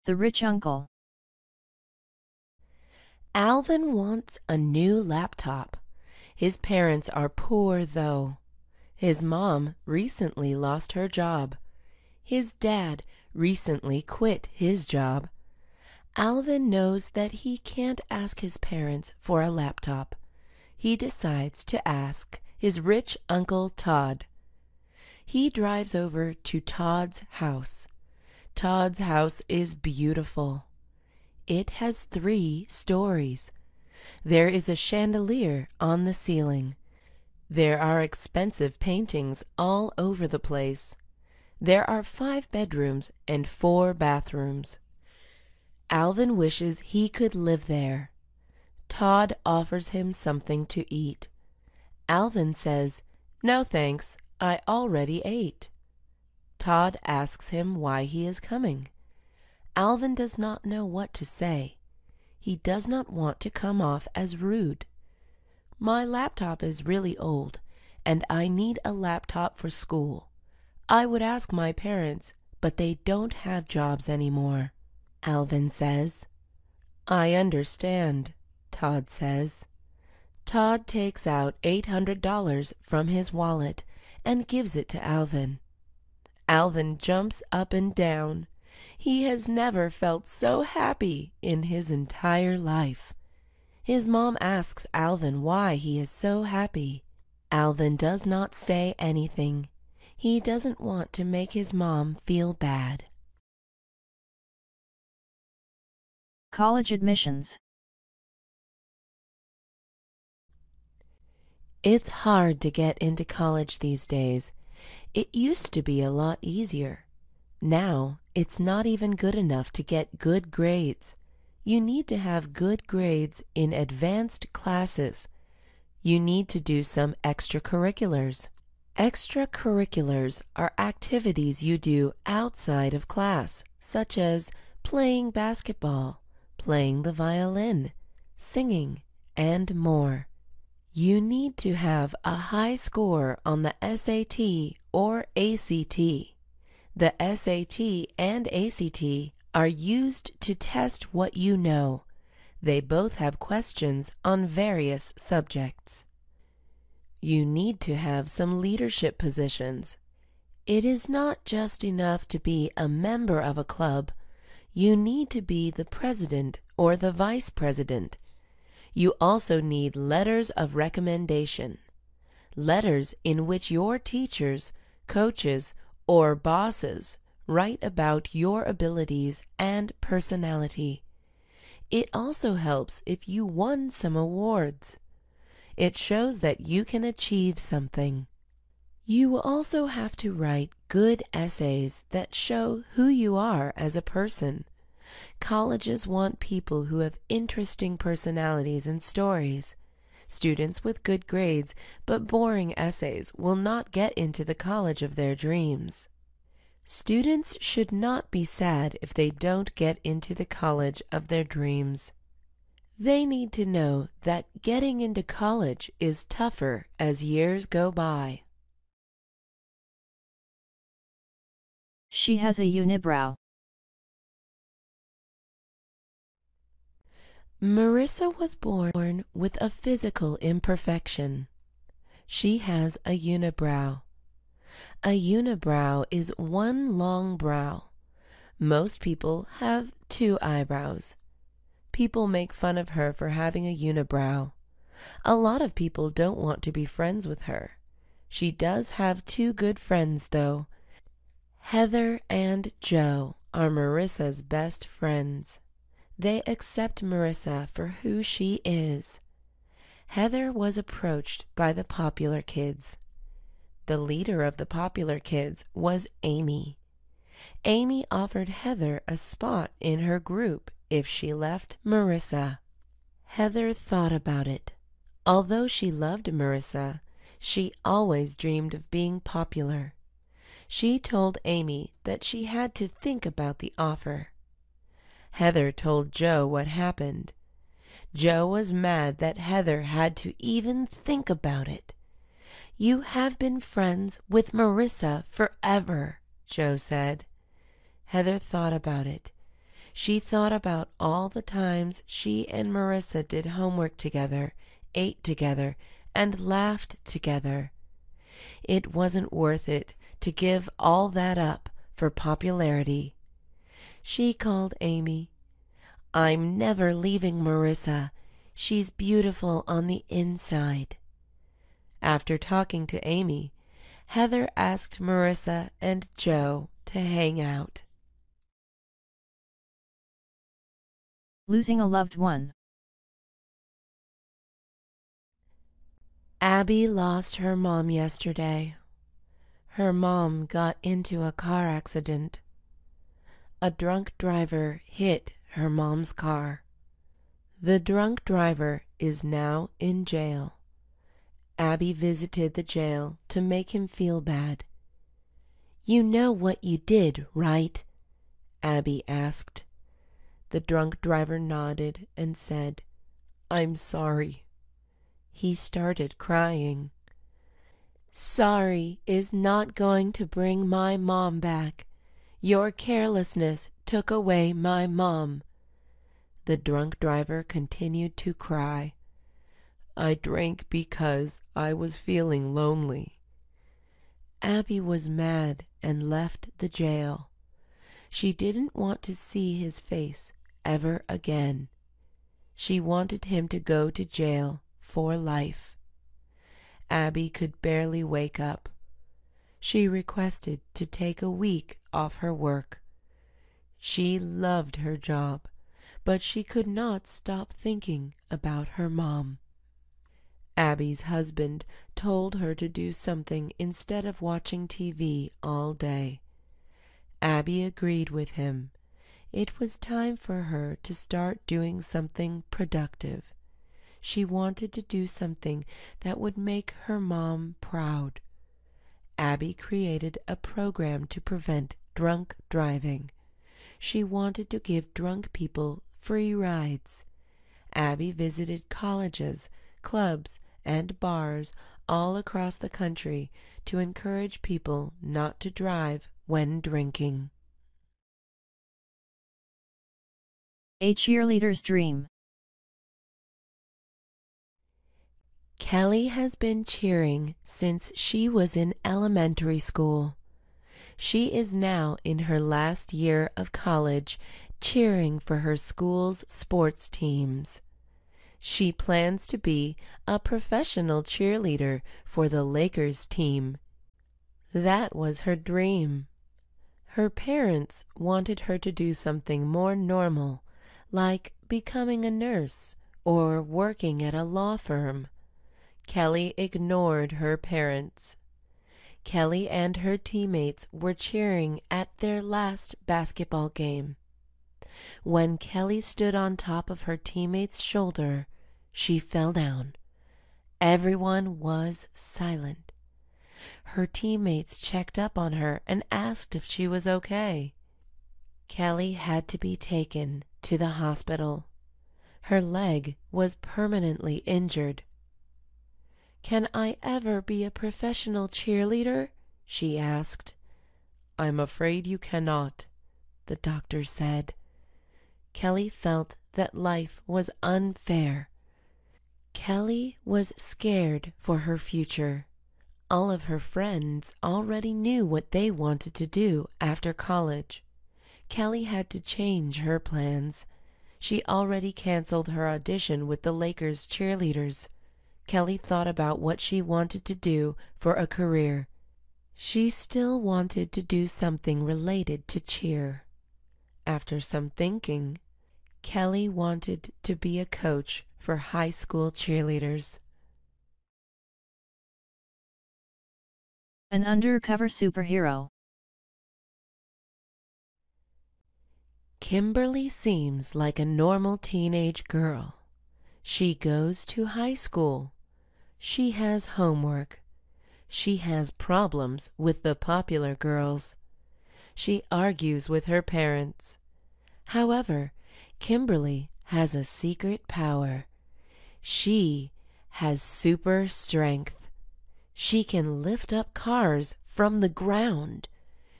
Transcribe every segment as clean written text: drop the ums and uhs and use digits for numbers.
The rich uncle. Alvin wants a new laptop. His parents are poor, though. His mom recently lost her job. His dad recently quit his job. Alvin knows that he can't ask his parents for a laptop. He decides to ask his rich Uncle Todd. He drives over to Todd's house. Todd's house is beautiful. It has 3 stories. There is a chandelier on the ceiling. There are expensive paintings all over the place. There are 5 bedrooms and 4 bathrooms. Alvin wishes he could live there. Todd offers him something to eat. Alvin says, "No thanks, I already ate." Todd asks him why he is coming. Alvin does not know what to say. He does not want to come off as rude. "My laptop is really old, and I need a laptop for school. I would ask my parents, but they don't have jobs anymore," Alvin says. "I understand," Todd says. Todd takes out $800 from his wallet and gives it to Alvin. Alvin jumps up and down. He has never felt so happy in his entire life. His mom asks Alvin why he is so happy. Alvin does not say anything. He doesn't want to make his mom feel bad. College admissions. It's hard to get into college these days. It used to be a lot easier. Now, it's not even good enough to get good grades. You need to have good grades in advanced classes. You need to do some extracurriculars. Extracurriculars are activities you do outside of class, such as playing basketball, playing the violin, singing, and more. You need to have a high score on the SAT or ACT. The SAT and ACT are used to test what you know. They both have questions on various subjects. You need to have some leadership positions. It is not just enough to be a member of a club. You need to be the president or the vice president. You also need letters of recommendation, letters in which your teachers, coaches, or bosses write about your abilities and personality. It also helps if you won some awards. It shows that you can achieve something. You also have to write good essays that show who you are as a person. Colleges want people who have interesting personalities and stories. Students with good grades but boring essays will not get into the college of their dreams. Students should not be sad if they don't get into the college of their dreams. They need to know that getting into college is tougher as years go by. She has a unibrow. Marissa was born with a physical imperfection. She has a unibrow. A unibrow is one long brow. Most people have 2 eyebrows. People make fun of her for having a unibrow. A lot of people don't want to be friends with her. She does have 2 good friends, though. Heather and Joe are Marissa's best friends. They accept Marissa for who she is. Heather was approached by the popular kids. The leader of the popular kids was Amy. Amy offered Heather a spot in her group if she left Marissa. Heather thought about it. Although she loved Marissa, she always dreamed of being popular. She told Amy that she had to think about the offer. Heather told Joe what happened. Joe was mad that Heather had to even think about it. "You have been friends with Marissa forever," Joe said. Heather thought about it. She thought about all the times she and Marissa did homework together, ate together, and laughed together. It wasn't worth it to give all that up for popularity. She called Amy. "I'm never leaving Marissa. She's beautiful on the inside." After talking to Amy, Heather asked Marissa and Joe to hang out. Losing a loved one. Abby lost her mom yesterday. Her mom got into a car accident. A drunk driver hit her mom's car. The drunk driver is now in jail. Abby visited the jail to make him feel bad. "You know what you did, right?" Abby asked. The drunk driver nodded and said, "I'm sorry." He started crying. "Sorry is not going to bring my mom back. Your carelessness took away my mom." The drunk driver continued to cry. "I drank because I was feeling lonely." Abby was mad and left the jail. She didn't want to see his face ever again. She wanted him to go to jail for life. Abby could barely wake up. She requested to take a week off her work. She loved her job, but she could not stop thinking about her mom. Abby's husband told her to do something instead of watching TV all day. Abby agreed with him. It was time for her to start doing something productive. She wanted to do something that would make her mom proud. Abby created a program to prevent drunk driving. She wanted to give drunk people free rides. Abby visited colleges, clubs, and bars all across the country to encourage people not to drive when drinking. A cheerleader's dream. Kelly has been cheering since she was in elementary school. She is now in her last year of college, cheering for her school's sports teams. She plans to be a professional cheerleader for the Lakers team. That was her dream. Her parents wanted her to do something more normal, like becoming a nurse or working at a law firm. Kelly ignored her parents. Kelly and her teammates were cheering at their last basketball game. When Kelly stood on top of her teammate's shoulder, she fell down. Everyone was silent. Her teammates checked up on her and asked if she was okay. Kelly had to be taken to the hospital. Her leg was permanently injured. "Can I ever be a professional cheerleader?" she asked. "I'm afraid you cannot," the doctor said. Kelly felt that life was unfair. Kelly was scared for her future. All of her friends already knew what they wanted to do after college. Kelly had to change her plans. She already canceled her audition with the Lakers cheerleaders. Kelly thought about what she wanted to do for a career. She still wanted to do something related to cheer. After some thinking, Kelly wanted to be a coach for high school cheerleaders. An undercover superhero. Kimberly seems like a normal teenage girl. She goes to high school. She has homework. She has problems with the popular girls. She argues with her parents. However, Kimberly has a secret power. She has super strength. She can lift up cars from the ground.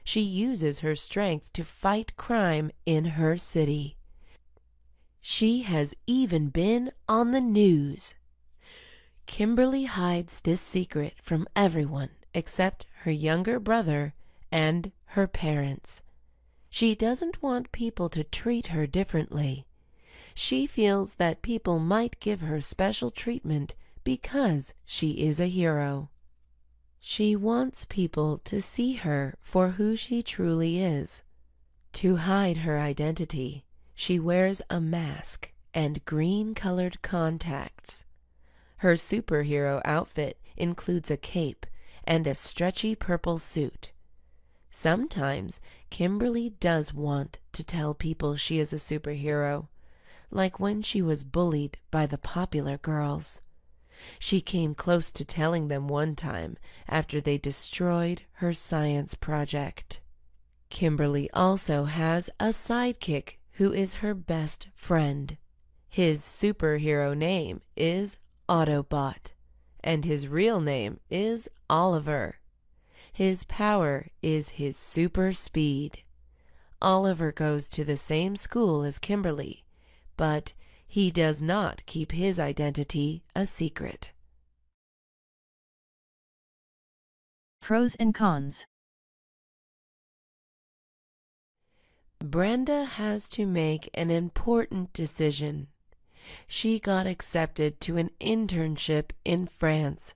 She uses her strength to fight crime in her city. She has even been on the news. Kimberly hides this secret from everyone except her younger brother and her parents. She doesn't want people to treat her differently. She feels that people might give her special treatment because she is a hero. She wants people to see her for who she truly is. To hide her identity, she wears a mask and green-colored contacts. Her superhero outfit includes a cape and a stretchy purple suit. Sometimes Kimberly does want to tell people she is a superhero, like when she was bullied by the popular girls. She came close to telling them one time after they destroyed her science project. Kimberly also has a sidekick who is her best friend. His superhero name is Autobot, and his real name is Oliver. His power is his super speed. Oliver goes to the same school as Kimberly, but he does not keep his identity a secret. Pros and cons. Brenda has to make an important decision. She got accepted to an internship in France.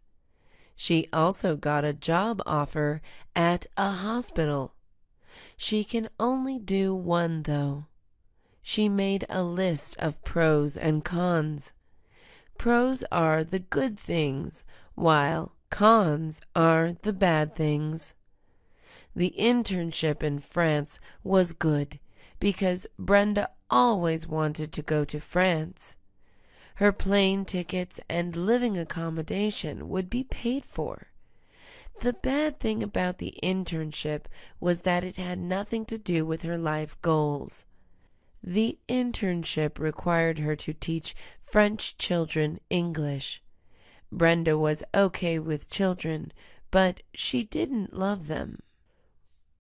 She also got a job offer at a hospital. She can only do one, though. She made a list of pros and cons. Pros are the good things, while cons are the bad things. The internship in France was good because Brenda always wanted to go to France. Her plane tickets and living accommodation would be paid for. The bad thing about the internship was that it had nothing to do with her life goals. The internship required her to teach French children English. Brenda was okay with children, but she didn't love them.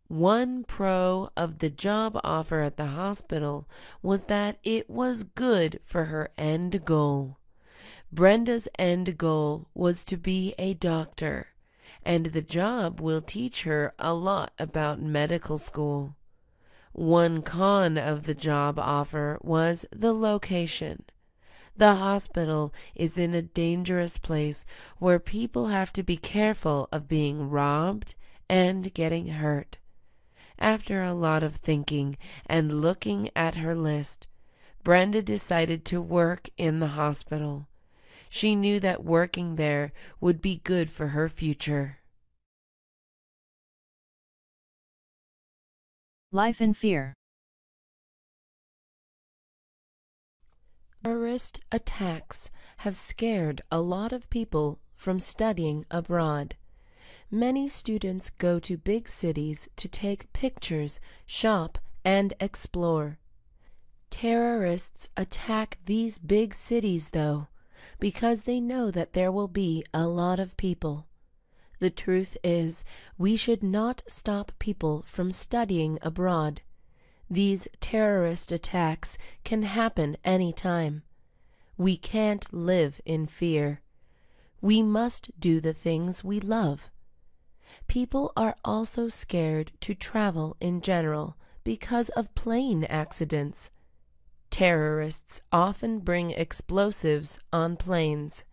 One pro of the job offer at the hospital was that it was good for her end goal. Brenda's end goal was to be a doctor, and the job will teach her a lot about medical school. One con of the job offer was the location. The hospital is in a dangerous place where people have to be careful of being robbed and getting hurt. After a lot of thinking and looking at her list, Brenda decided to work in the hospital. She knew that working there would be good for her future. Life in fear. Terrorist attacks have scared a lot of people from studying abroad. Many students go to big cities to take pictures, shop, and explore. Terrorists attack these big cities, though, because they know that there will be a lot of people. The truth is, we should not stop people from studying abroad. These terrorist attacks can happen any time. We can't live in fear. We must do the things we love. People are also scared to travel in general because of plane accidents. Terrorists often bring explosives on planes.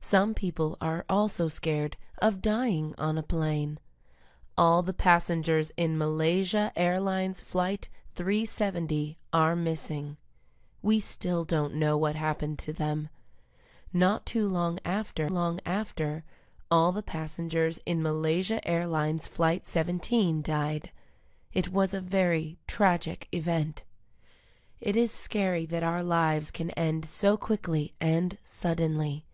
Some people are also scared of dying on a plane. All the passengers in Malaysia Airlines Flight 370 are missing. We still don't know what happened to them. Not too long after, all the passengers in Malaysia Airlines Flight 17 died. It was a very tragic event. It is scary that our lives can end so quickly and suddenly.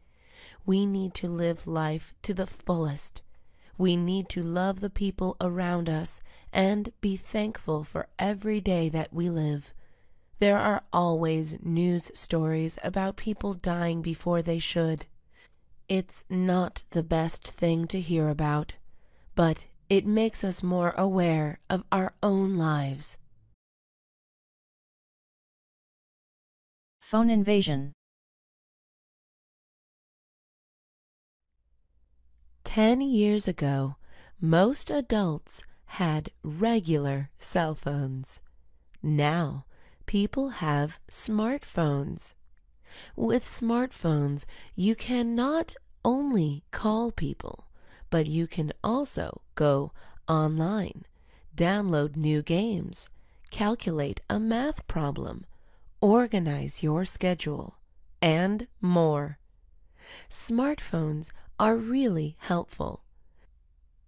We need to live life to the fullest. We need to love the people around us and be thankful for every day that we live. There are always news stories about people dying before they should. It's not the best thing to hear about, but It makes us more aware of our own lives. Phone invasion. 10 years ago, most adults had regular cell phones. Now, people have smartphones. With smartphones, you can not only call people, but you can also go online, download new games, calculate a math problem, organize your schedule, and more. Smartphones are really helpful.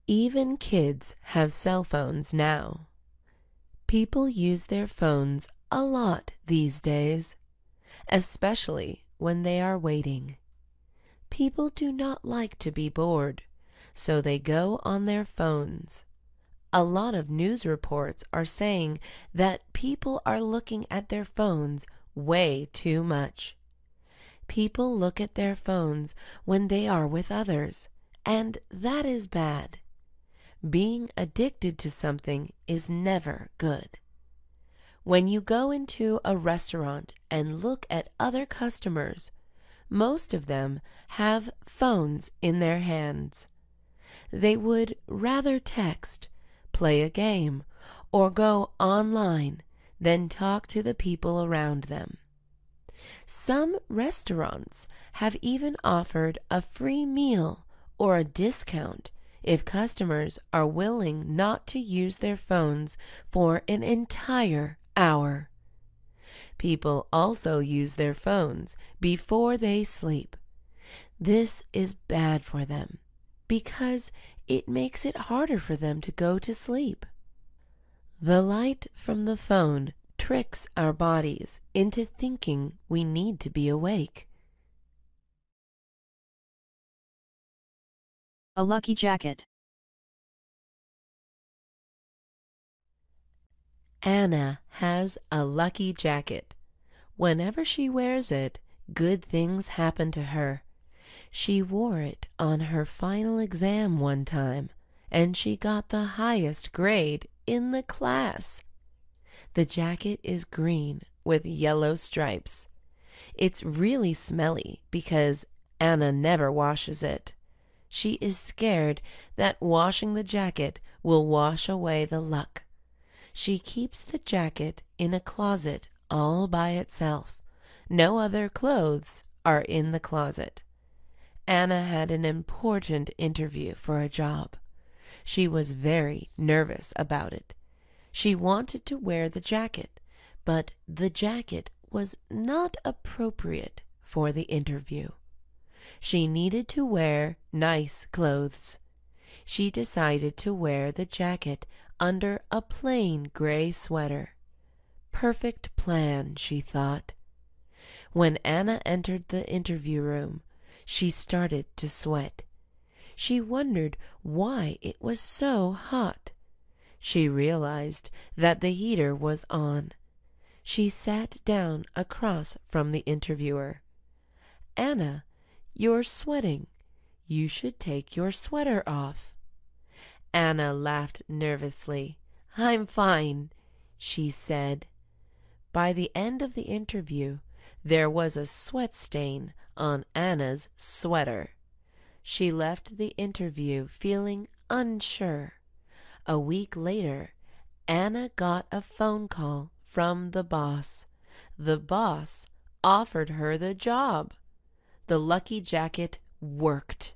Even kids have cell phones now. People use their phones a lot these days, especially when they are waiting. People do not like to be bored, so they go on their phones. A lot of news reports are saying that people are looking at their phones way too much. People look at their phones when they are with others, and that is bad. Being addicted to something is never good. When you go into a restaurant and look at other customers, most of them have phones in their hands. They would rather text, play a game, or go online than talk to the people around them. Some restaurants have even offered a free meal or a discount if customers are willing not to use their phones for an entire hour. People also use their phones before they sleep. This is bad for them because it makes it harder for them to go to sleep. The light from the phone tricks our bodies into thinking we need to be awake. A lucky jacket. Anna has a lucky jacket. Whenever she wears it, good things happen to her. She wore it on her final exam one time, and she got the highest grade in the class. The jacket is green with yellow stripes. It's really smelly because Anna never washes it. She is scared that washing the jacket will wash away the luck. She keeps the jacket in a closet all by itself. No other clothes are in the closet. Anna had an important interview for a job. She was very nervous about it. She wanted to wear the jacket, but the jacket was not appropriate for the interview. She needed to wear nice clothes. She decided to wear the jacket under a plain gray sweater. Perfect plan, she thought. When Anna entered the interview room, she started to sweat. She wondered why it was so hot. She realized that the heater was on. She sat down across from the interviewer. "Anna, you're sweating. You should take your sweater off." Anna laughed nervously. "I'm fine," she said. By the end of the interview, there was a sweat stain on Anna's sweater. She left the interview feeling unsure. A week later, Anna got a phone call from the boss. The boss offered her the job. The lucky jacket worked.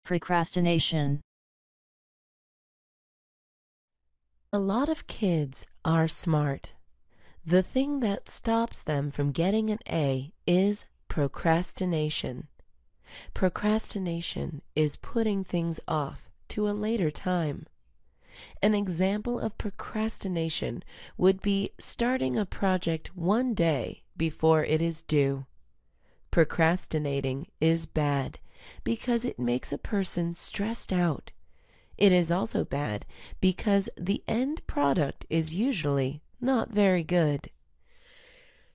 Procrastination. A lot of kids are smart. The thing that stops them from getting an A is procrastination. Procrastination is putting things off to a later time. An example of procrastination would be starting a project one day before it is due. Procrastinating is bad because it makes a person stressed out. It is also bad because the end product is usually not very good.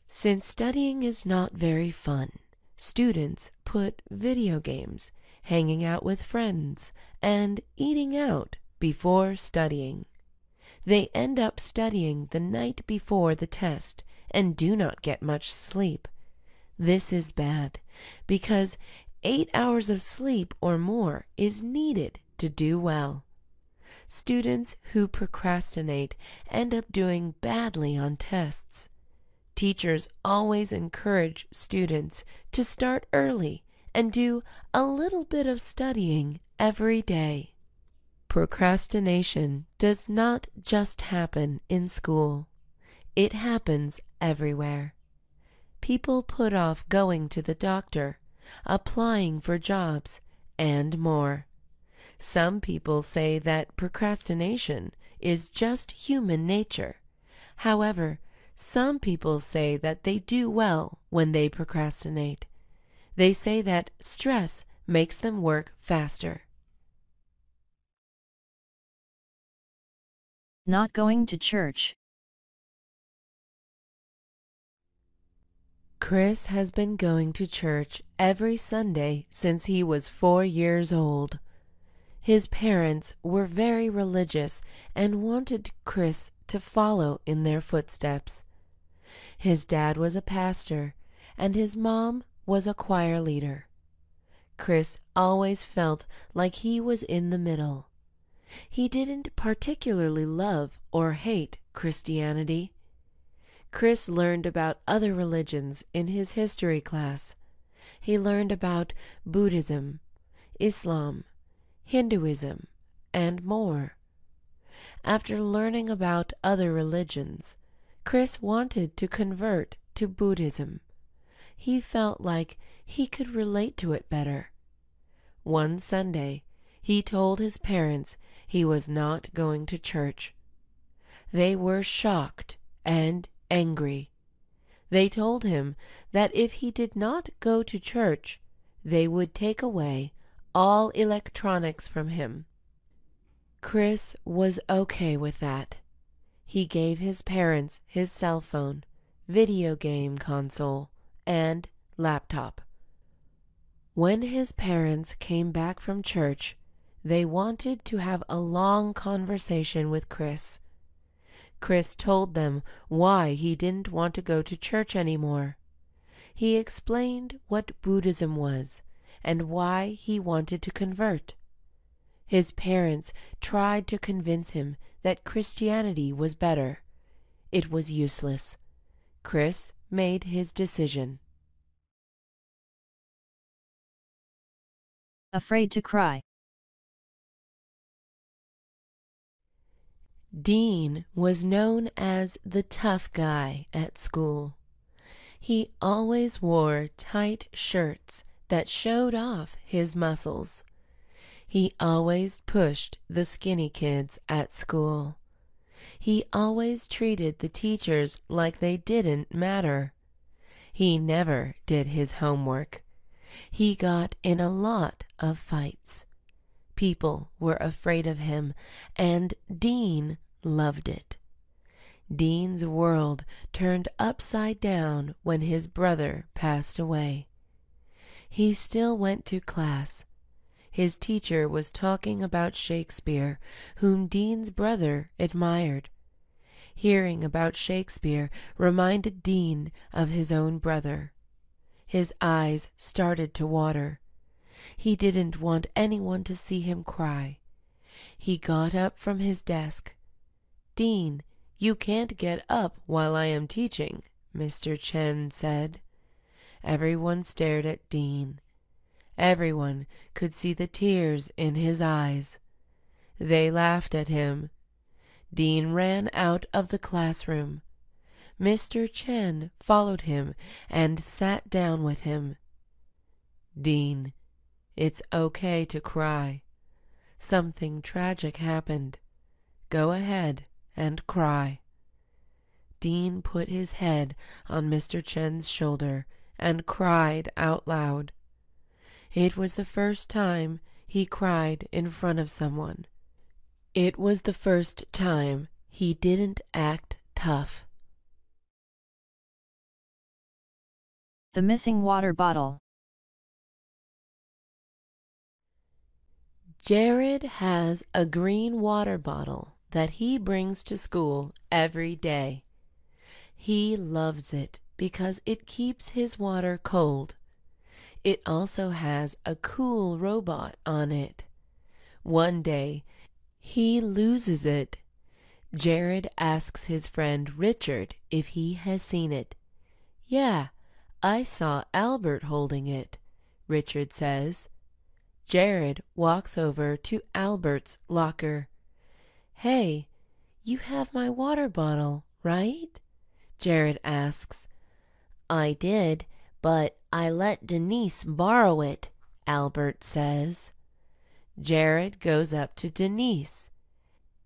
Since studying is not very fun, students put video games hanging out with friends, and eating out before studying. They end up studying the night before the test and do not get much sleep. This is bad because 8 hours of sleep or more is needed to do well. Students who procrastinate end up doing badly on tests. Teachers always encourage students to start early and do a little bit of studying every day. Procrastination does not just happen in school. It happens everywhere. People put off going to the doctor, applying for jobs, and more. Some people say that procrastination is just human nature. However, some people say that they do well when they procrastinate. They say that stress makes them work faster. Not going to church. Chris has been going to church every Sunday since he was 4 years old. His parents were very religious and wanted Chris to follow in their footsteps. His dad was a pastor, and his mom was a choir leader. Chris always felt like he was in the middle. He didn't particularly love or hate Christianity. Chris learned about other religions in his history class. He learned about Buddhism, Islam, Hinduism, and more. After learning about other religions, Chris wanted to convert to Buddhism. He felt like he could relate to it better. One Sunday, he told his parents he was not going to church. They were shocked and angry. They told him that if he did not go to church, they would take away all electronics from him. Chris was okay with that. He gave his parents his cell phone, video game console, and laptop. When his parents came back from church, they wanted to have a long conversation with Chris. Chris told them why he didn't want to go to church anymore. He explained what Buddhism was and why he wanted to convert. His parents tried to convince him that Christianity was better. It was useless. Chris made his decision. Afraid to cry. Dean was known as the tough guy at school. He always wore tight shirts that showed off his muscles. He always pushed the skinny kids at school. He always treated the teachers like they didn't matter. He never did his homework. He got in a lot of fights. People were afraid of him, and Dean loved it. Dean's world turned upside down when his brother passed away. He still went to class. His teacher was talking about Shakespeare, whom Dean's brother admired. Hearing about Shakespeare reminded Dean of his own brother. His eyes started to water. He didn't want anyone to see him cry. He got up from his desk. "Dean, you can't get up while I am teaching," Mr. Chen said. Everyone stared at Dean. Everyone could see the tears in his eyes. They laughed at him. Dean ran out of the classroom. Mr. Chen followed him and sat down with him. "Dean, it's okay to cry. Something tragic happened. Go ahead and cry." Dean put his head on Mr. Chen's shoulder and cried out loud. It was the first time he cried in front of someone. It was the first time he didn't act tough. The missing water bottle. Jared has a green water bottle that he brings to school every day. He loves it because it keeps his water cold. It also has a cool robot on it. One day, he loses it. Jared asks his friend Richard if he has seen it. "Yeah, I saw Albert holding it," Richard says. Jared walks over to Albert's locker. "Hey, you have my water bottle, right?" Jared asks. "I did, but I let Denise borrow it," Albert says. Jared goes up to Denise.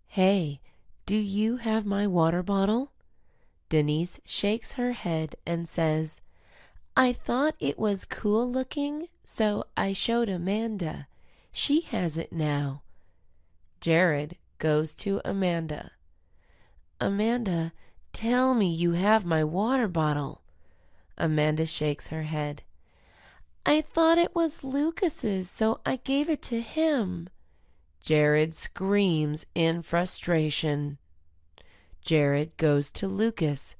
"Hey, do you have my water bottle?" Denise shakes her head and says, "I thought it was cool looking, so I showed Amanda. She has it now." Jared goes to Amanda. "Amanda, tell me you have my water bottle." Amanda shakes her head. "I thought it was Lucas's, so I gave it to him." Jared screams in frustration. Jared goes to Lucas.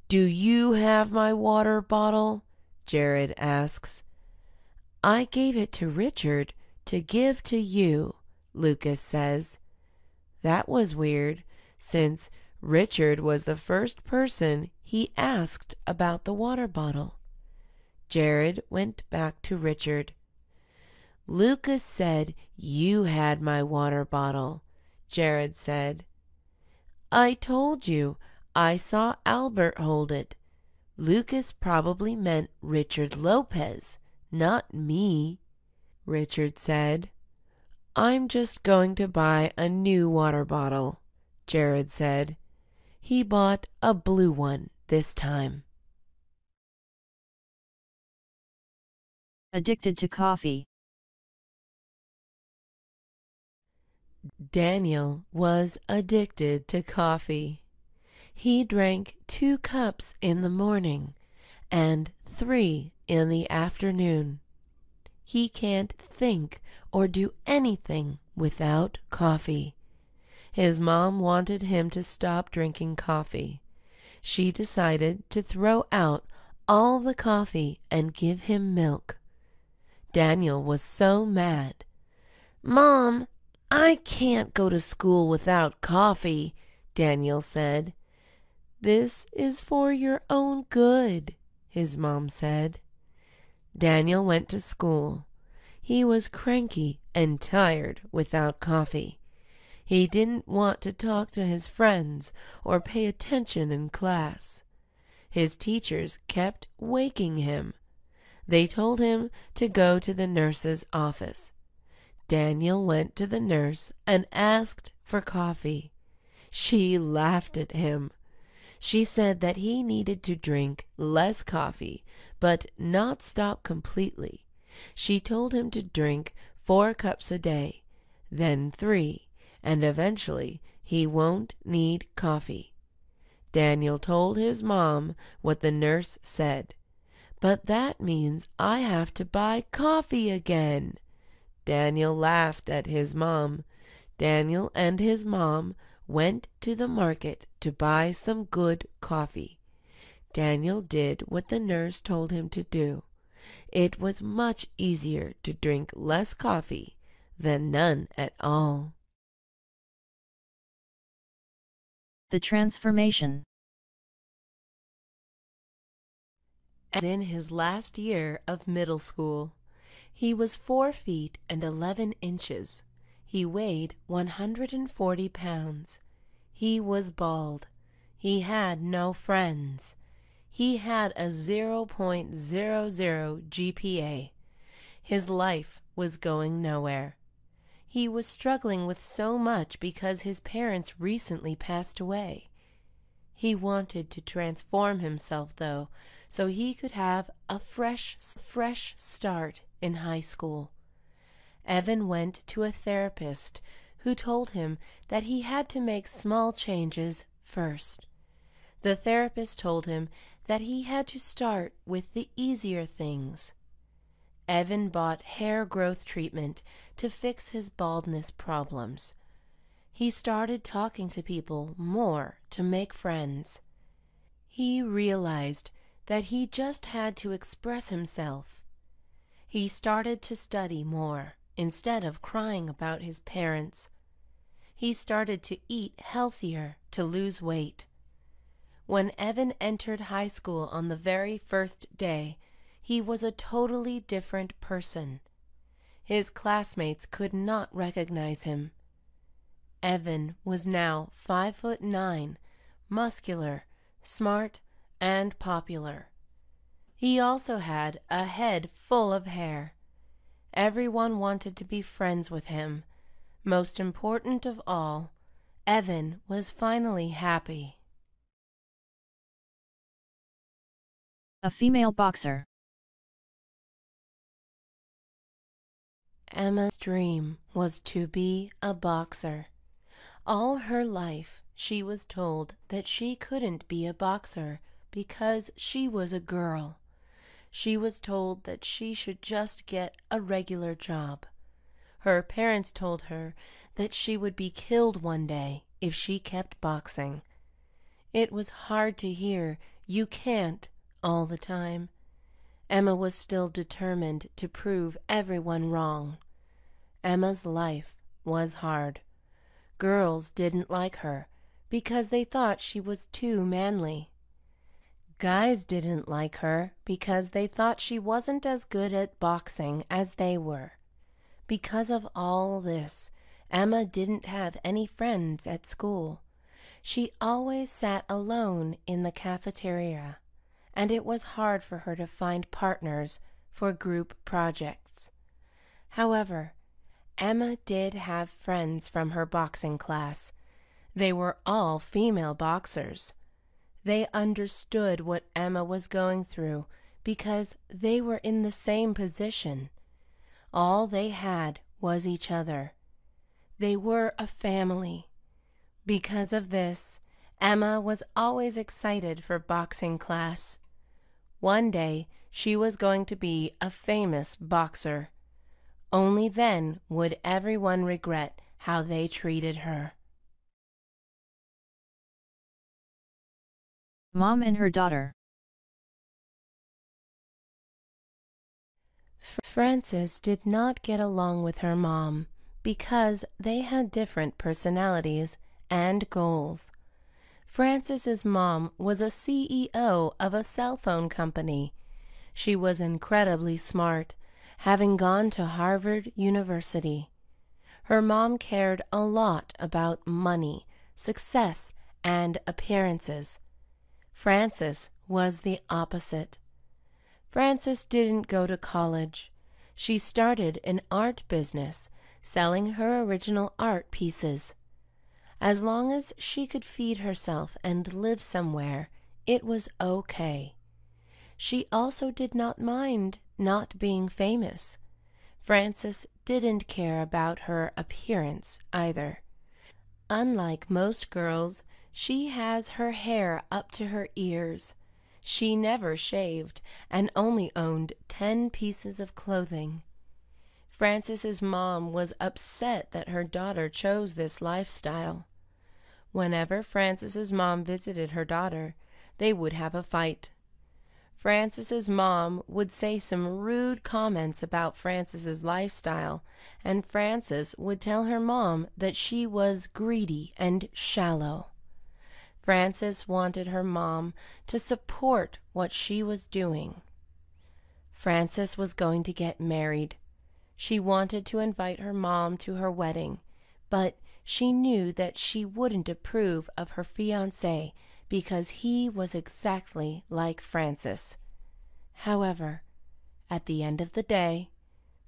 "Do you have my water bottle?" Jared asks. "I gave it to Richard to give to you," Lucas says. That was weird, since Richard was the first person he asked about the water bottle. Jared went back to Richard. "Lucas said you had my water bottle," Jared said. "I told you, I saw Albert hold it. Lucas probably meant Richard Lopez, not me," Richard said. "I'm just going to buy a new water bottle," Jared said. He bought a blue one this time. Addicted to coffee. Daniel was addicted to coffee. He drank 2 cups in the morning and 3 in the afternoon. He can't think or do anything without coffee. His mom wanted him to stop drinking coffee. She decided to throw out all the coffee and give him milk. Daniel was so mad. "Mom, I can't go to school without coffee," Daniel said. "This is for your own good," his mom said. Daniel went to school. He was cranky and tired without coffee. He didn't want to talk to his friends or pay attention in class. His teachers kept waking him. They told him to go to the nurse's office. Daniel went to the nurse and asked for coffee. She laughed at him. She said that he needed to drink less coffee, but not stop completely. She told him to drink 4 cups a day, then 3, and eventually he won't need coffee. Daniel told his mom what the nurse said. "But that means I have to buy coffee again." Daniel laughed at his mom. Daniel and his mom went to the market to buy some good coffee. Daniel did what the nurse told him to do. It was much easier to drink less coffee than none at all. The transformation. In his last year of middle school, he was 4 feet and 11 inches. He weighed 140 pounds. He was bald. He had no friends. He had a 0.00 GPA. His life was going nowhere. He was struggling with so much because his parents recently passed away. He wanted to transform himself, though, so he could have a fresh start in high school. Evan went to a therapist who told him that he had to make small changes first. The therapist told him that he had to start with the easier things. Evan bought hair growth treatment to fix his baldness problems. He started talking to people more to make friends. He realized that he just had to express himself. He started to study more instead of crying about his parents. He started to eat healthier to lose weight. When Evan entered high school on the very first day, he was a totally different person. His classmates could not recognize him. Evan was now 5'9", muscular, smart, and popular. He also had a head full of hair. Everyone wanted to be friends with him. Most important of all, Evan was finally happy. A female boxer. Emma's dream was to be a boxer. All her life, she was told that she couldn't be a boxer because she was a girl. She was told that she should just get a regular job. Her parents told her that she would be killed one day if she kept boxing. It was hard to hear "you can't" all the time. Emma was still determined to prove everyone wrong. Emma's life was hard. Girls didn't like her because they thought she was too manly. Guys didn't like her because they thought she wasn't as good at boxing as they were. Because of all this, Emma didn't have any friends at school. She always sat alone in the cafeteria, and it was hard for her to find partners for group projects. However, Emma did have friends from her boxing class. They were all female boxers. They understood what Emma was going through because they were in the same position. All they had was each other. They were a family. Because of this, Emma was always excited for boxing class. One day, she was going to be a famous boxer. Only then would everyone regret how they treated her. Mom and her daughter. Frances did not get along with her mom because they had different personalities and goals. Frances's mom was a CEO of a cell phone company. She was incredibly smart, having gone to Harvard University. Her mom cared a lot about money, success, and appearances. Frances was the opposite. Frances didn't go to college. She started an art business, selling her original art pieces. As long as she could feed herself and live somewhere, it was okay. She also did not mind not being famous. Frances didn't care about her appearance either. Unlike most girls, she has her hair up to her ears. She never shaved and only owned 10 pieces of clothing. Frances's mom was upset that her daughter chose this lifestyle. Whenever Frances's mom visited her daughter, they would have a fight. Frances's mom would say some rude comments about Frances's lifestyle, and Frances would tell her mom that she was greedy and shallow. Frances wanted her mom to support what she was doing. Frances was going to get married. She wanted to invite her mom to her wedding, but she knew that she wouldn't approve of her fiancé because he was exactly like Frances. However, at the end of the day,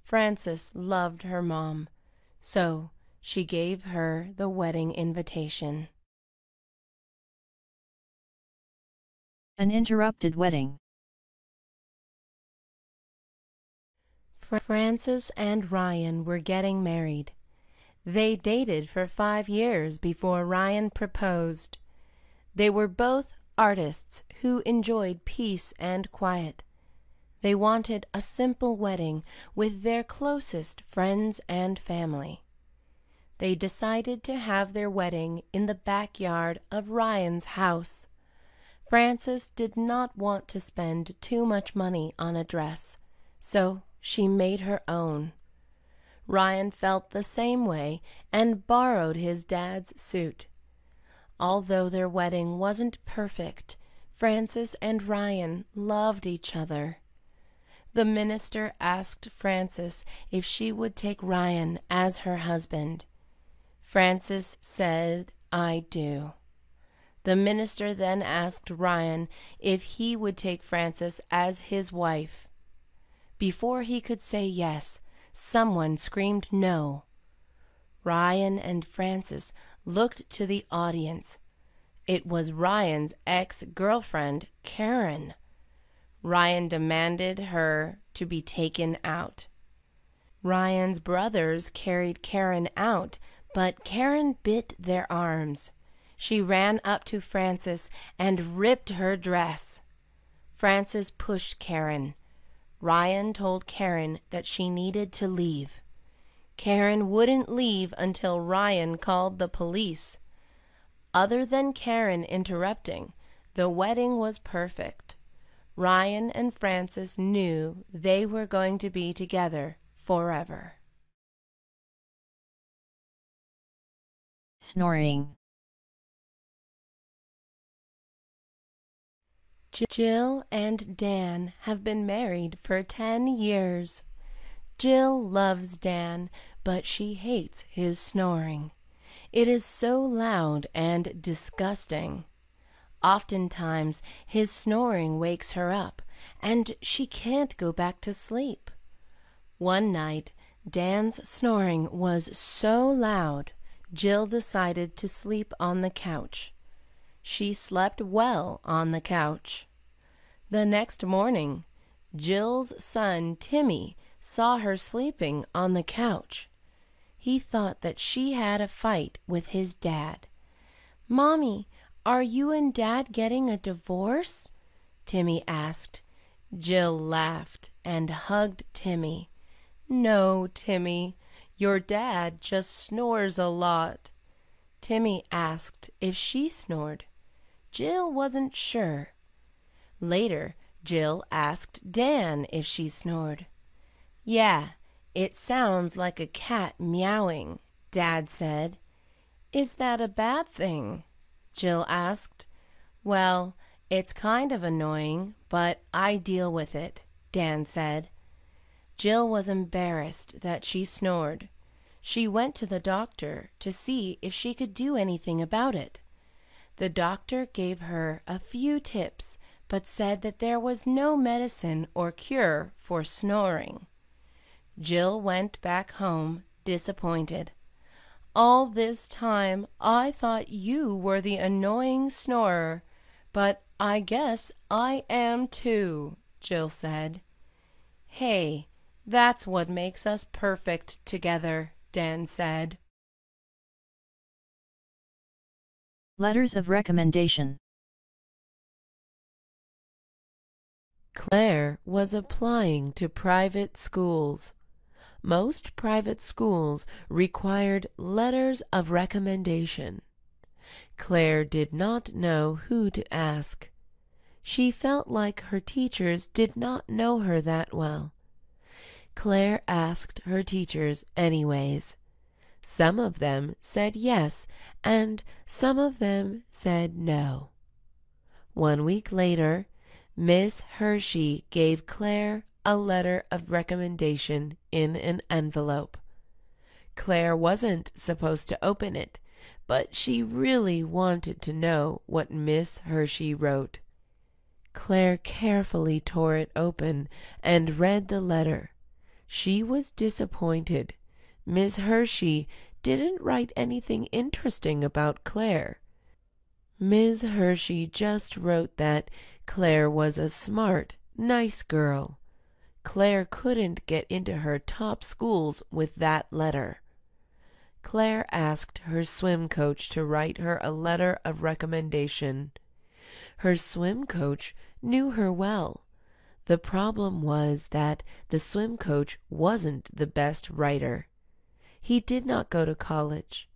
Frances loved her mom, so she gave her the wedding invitation. An interrupted wedding. Frances and Ryan were getting married. They dated for 5 years before Ryan proposed. They were both artists who enjoyed peace and quiet. They wanted a simple wedding with their closest friends and family. They decided to have their wedding in the backyard of Ryan's house. Frances did not want to spend too much money on a dress, so she made her own. Ryan felt the same way and borrowed his dad's suit. Although their wedding wasn't perfect, Frances and Ryan loved each other. The minister asked Frances if she would take Ryan as her husband. Frances said, "I do." The minister then asked Ryan if he would take Frances as his wife. Before he could say yes, someone screamed no. Ryan and Frances looked to the audience. It was Ryan's ex-girlfriend, Karen. Ryan demanded her to be taken out. Ryan's brothers carried Karen out, but Karen bit their arms. She ran up to Frances and ripped her dress. Frances pushed Karen. Ryan told Karen that she needed to leave. Karen wouldn't leave until Ryan called the police. Other than Karen interrupting, the wedding was perfect. Ryan and Frances knew they were going to be together forever. Snoring. Jill and Dan have been married for 10 years. Jill loves Dan, but she hates his snoring. It is so loud and disgusting. Oftentimes, his snoring wakes her up, and she can't go back to sleep. One night, Dan's snoring was so loud, Jill decided to sleep on the couch. She slept well on the couch. The next morning, Jill's son Timmy saw her sleeping on the couch. He thought that she had a fight with his dad. "Mommy, are you and Dad getting a divorce?" Timmy asked. Jill laughed and hugged Timmy. "No, Timmy, your dad just snores a lot." Timmy asked if she snored. Jill wasn't sure. Later, Jill asked Dan if she snored. "Yeah, it sounds like a cat meowing," Dad said. "Is that a bad thing?" Jill asked. "Well, it's kind of annoying, but I deal with it," Dan said. Jill was embarrassed that she snored. She went to the doctor to see if she could do anything about it. The doctor gave her a few tips, but said that there was no medicine or cure for snoring. Jill went back home disappointed. "All this time I thought you were the annoying snorer, but I guess I am too," Jill said. "Hey, that's what makes us perfect together," Dan said. Letters of recommendation. Claire was applying to private schools. Most private schools required letters of recommendation. Claire did not know who to ask. She felt like her teachers did not know her that well. Claire asked her teachers anyways. Some of them said yes, and some of them said no. 1 week later, Miss Hershey gave Claire a letter of recommendation in an envelope. Claire wasn't supposed to open it, but she really wanted to know what Miss Hershey wrote. Claire carefully tore it open and read the letter. She was disappointed. Miss Hershey didn't write anything interesting about Claire. Miss Hershey just wrote that Claire was a smart, nice girl. Claire couldn't get into her top schools with that letter. Claire asked her swim coach to write her a letter of recommendation. Her swim coach knew her well. The problem was that the swim coach wasn't the best writer. He did not go to college.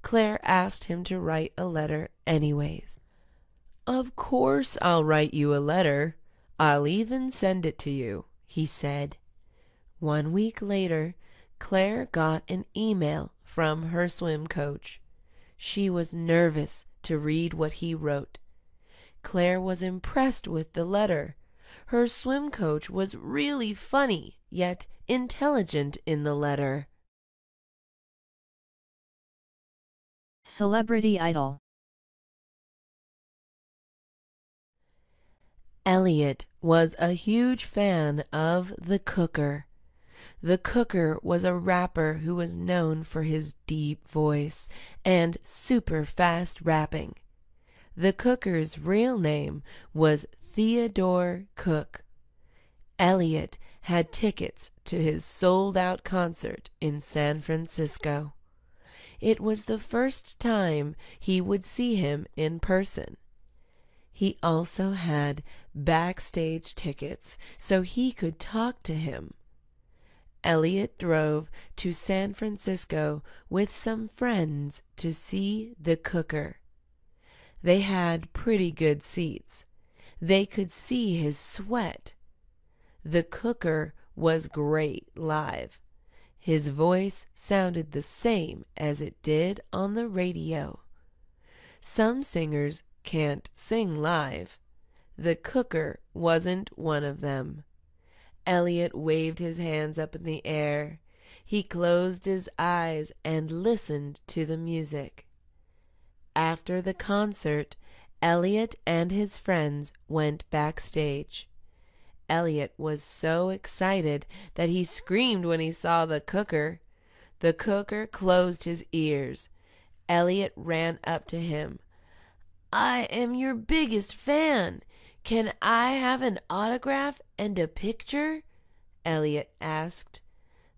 Claire asked him to write a letter anyways. "Of course I'll write you a letter. I'll even send it to you," he said. 1 week later, Claire got an email from her swim coach. She was nervous to read what he wrote. Claire was impressed with the letter. Her swim coach was really funny, yet intelligent in the letter. Celebrity idol. Elliot was a huge fan of the Cooker. The Cooker was a rapper who was known for his deep voice and super fast rapping. The Cooker's real name was Theodore Cook. Elliot had tickets to his sold-out concert in San Francisco. It was the first time he would see him in person. He also had backstage tickets so he could talk to him. Elliot drove to San Francisco with some friends to see the Cooker. They had pretty good seats. They could see his sweat. The Cooker was great live. His voice sounded the same as it did on the radio. Some singers can't sing live. The Cooker wasn't one of them. Elliot waved his hands up in the air. He closed his eyes and listened to the music. After the concert, Elliot and his friends went backstage. Elliot was so excited that he screamed when he saw the Cooker. The Cooker closed his ears. Elliot ran up to him. "I am your biggest fan. Can I have an autograph and a picture?" Elliot asked.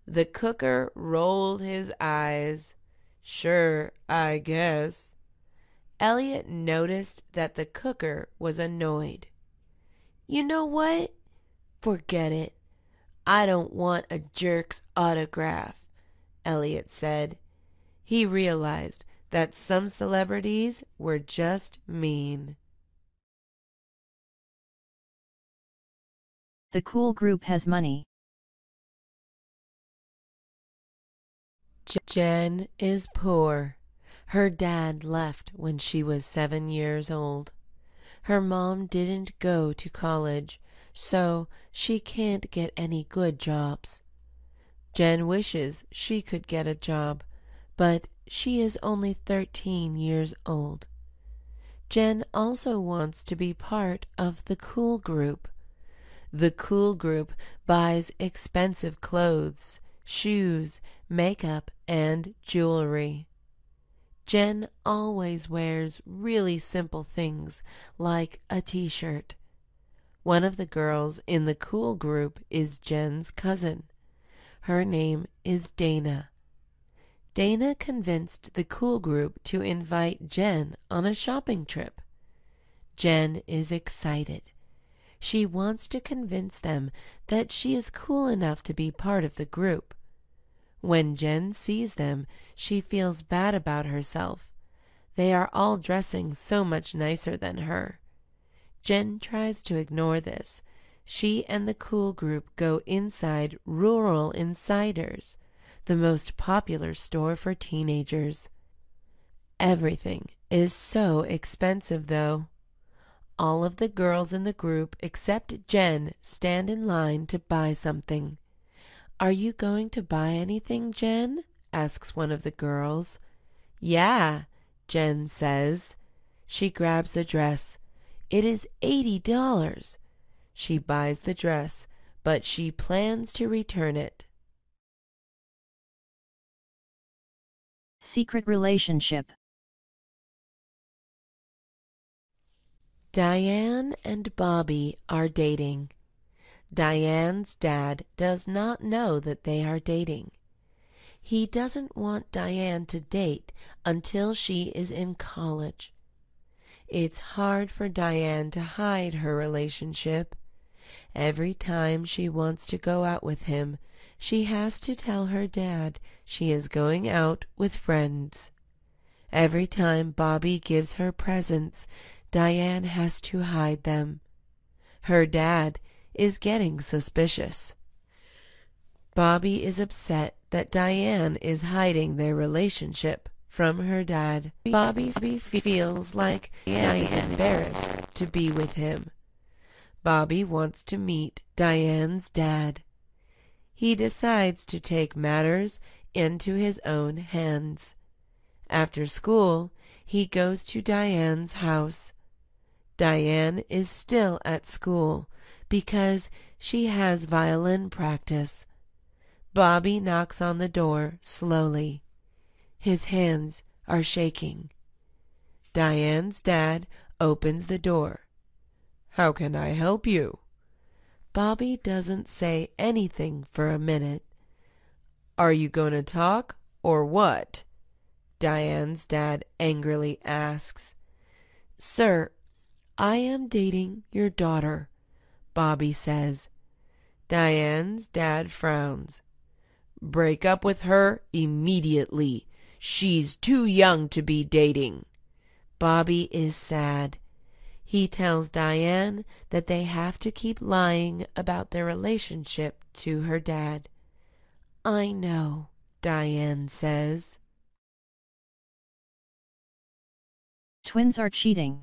The Cooker rolled his eyes. "Sure, I guess." Elliot noticed that the Cooker was annoyed. "You know what? Forget it. I don't want a jerk's autograph," Elliot said. He realized that some celebrities were just mean. The cool group has money. Jen is poor. Her dad left when she was 7 years old. Her mom didn't go to college, so she can't get any good jobs. Jen wishes she could get a job, but she is only 13 years old. Jen also wants to be part of the cool group. The cool group buys expensive clothes, shoes, makeup, and jewelry. Jen always wears really simple things like a t-shirt. One of the girls in the cool group is Jen's cousin. Her name is Dana. Dana convinced the cool group to invite Jen on a shopping trip. Jen is excited. She wants to convince them that she is cool enough to be part of the group. When Jen sees them, she feels bad about herself. They are all dressing so much nicer than her. Jen tries to ignore this. She and the cool group go inside Rural Insiders, the most popular store for teenagers. Everything is so expensive, though. All of the girls in the group except Jen stand in line to buy something. "Are you going to buy anything, Jen?" asks one of the girls. "Yeah," Jen says. She grabs a dress. It is $80. She buys the dress, but she plans to return it. Secret relationship. Diane and Bobby are dating. Diane's dad does not know that they are dating. He doesn't want Diane to date until she is in college. It's hard for Diane to hide her relationship. Every time she wants to go out with him, she has to tell her dad she is going out with friends. Every time Bobby gives her presents, Diane has to hide them. Her dad is getting suspicious. Bobby is upset that Diane is hiding their relationship from her dad. Bobby feels like Diane is embarrassed to be with him. Bobby wants to meet Diane's dad. He decides to take matters into his own hands. After school, he goes to Diane's house. Diane is still at school because she has violin practice. Bobby knocks on the door slowly. His hands are shaking. Diane's dad opens the door. "How can I help you?" Bobby doesn't say anything for a minute. "Are you going to talk or what?" Diane's dad angrily asks. "Sir, I am dating your daughter," Bobby says. Diane's dad frowns. "Break up with her immediately. She's too young to be dating." Bobby is sad. He tells Diane that they have to keep lying about their relationship to her dad. "I know," Diane says. Twins are cheating.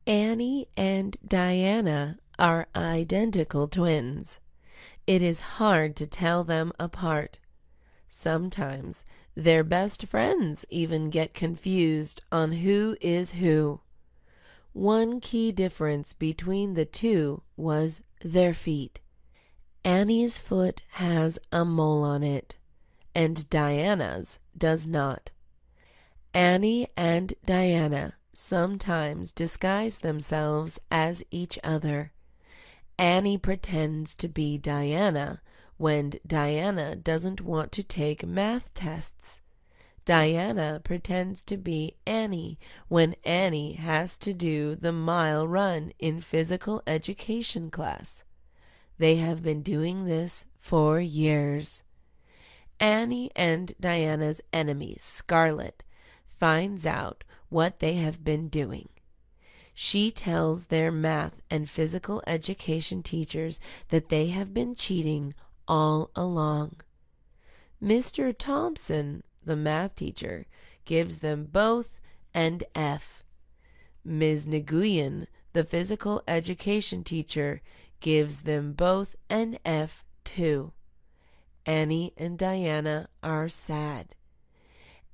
Annie and Diana are identical twins. It is hard to tell them apart. Sometimes their best friends even get confused on who is who. One key difference between the two was their feet. Annie's foot has a mole on it, and Diana's does not. Annie and Diana sometimes disguise themselves as each other. Annie pretends to be Diana when Diana doesn't want to take math tests. Diana pretends to be Annie when Annie has to do the mile run in physical education class. They have been doing this for years. Annie and Diana's enemy, Scarlett, finds out what they have been doing. She tells their math and physical education teachers that they have been cheating all along. Mr. Thompson, the math teacher, gives them both an F. Ms. Nguyen, the physical education teacher, gives them both an F too. Annie and Diana are sad.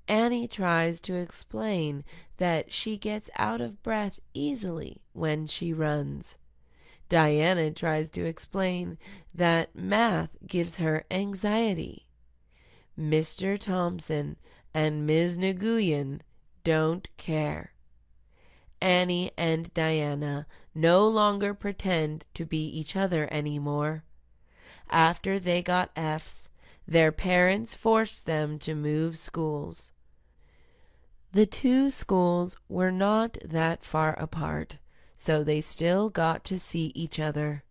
Annie tries to explain that she gets out of breath easily when she runs. Diana tries to explain that math gives her anxiety. Mr. Thompson and Ms. Nguyen don't care. Annie and Diana no longer pretend to be each other anymore. After they got F's, their parents forced them to move schools. The two schools were not that far apart, so they still got to see each other.